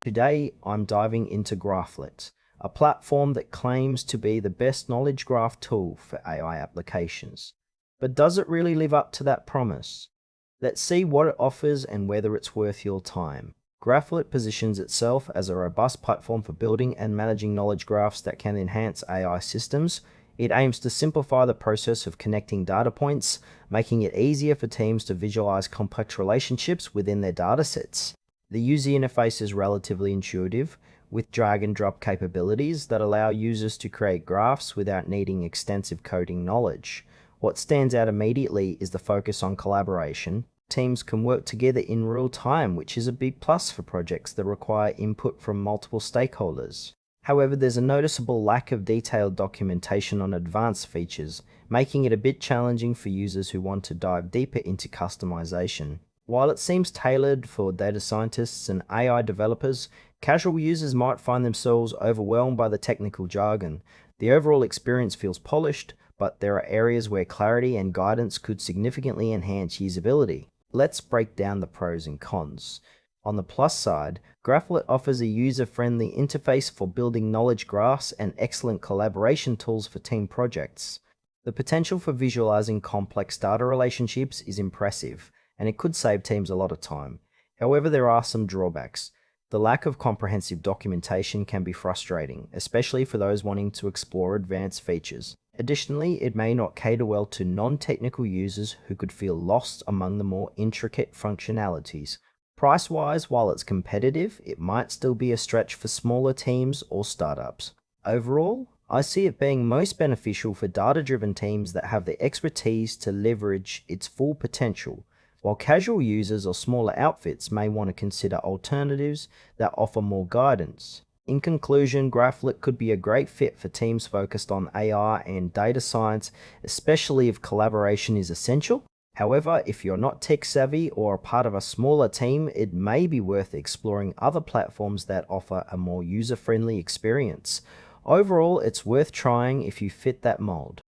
Today, I'm diving into Graphlit, a platform that claims to be the best knowledge graph tool for AI applications. But does it really live up to that promise? Let's see what it offers and whether it's worth your time. Graphlit positions itself as a robust platform for building and managing knowledge graphs that can enhance AI systems. It aims to simplify the process of connecting data points, making it easier for teams to visualize complex relationships within their datasets. The user interface is relatively intuitive, with drag and drop capabilities that allow users to create graphs without needing extensive coding knowledge. What stands out immediately is the focus on collaboration. Teams can work together in real time, which is a big plus for projects that require input from multiple stakeholders. However, there's a noticeable lack of detailed documentation on advanced features, making it a bit challenging for users who want to dive deeper into customization. While it seems tailored for data scientists and AI developers, casual users might find themselves overwhelmed by the technical jargon. The overall experience feels polished, but there are areas where clarity and guidance could significantly enhance usability. Let's break down the pros and cons. On the plus side, Graphlit offers a user-friendly interface for building knowledge graphs and excellent collaboration tools for team projects. The potential for visualizing complex data relationships is impressive, and it could save teams a lot of time. However, there are some drawbacks. The lack of comprehensive documentation can be frustrating, especially for those wanting to explore advanced features. Additionally, it may not cater well to non-technical users who could feel lost among the more intricate functionalities. Price-wise, while it's competitive, it might still be a stretch for smaller teams or startups. Overall, I see it being most beneficial for data-driven teams that have the expertise to leverage its full potential, while casual users or smaller outfits may want to consider alternatives that offer more guidance. In conclusion, Graphlit could be a great fit for teams focused on AI and data science, especially if collaboration is essential. However, if you're not tech savvy or a part of a smaller team, it may be worth exploring other platforms that offer a more user-friendly experience. Overall, it's worth trying if you fit that mold.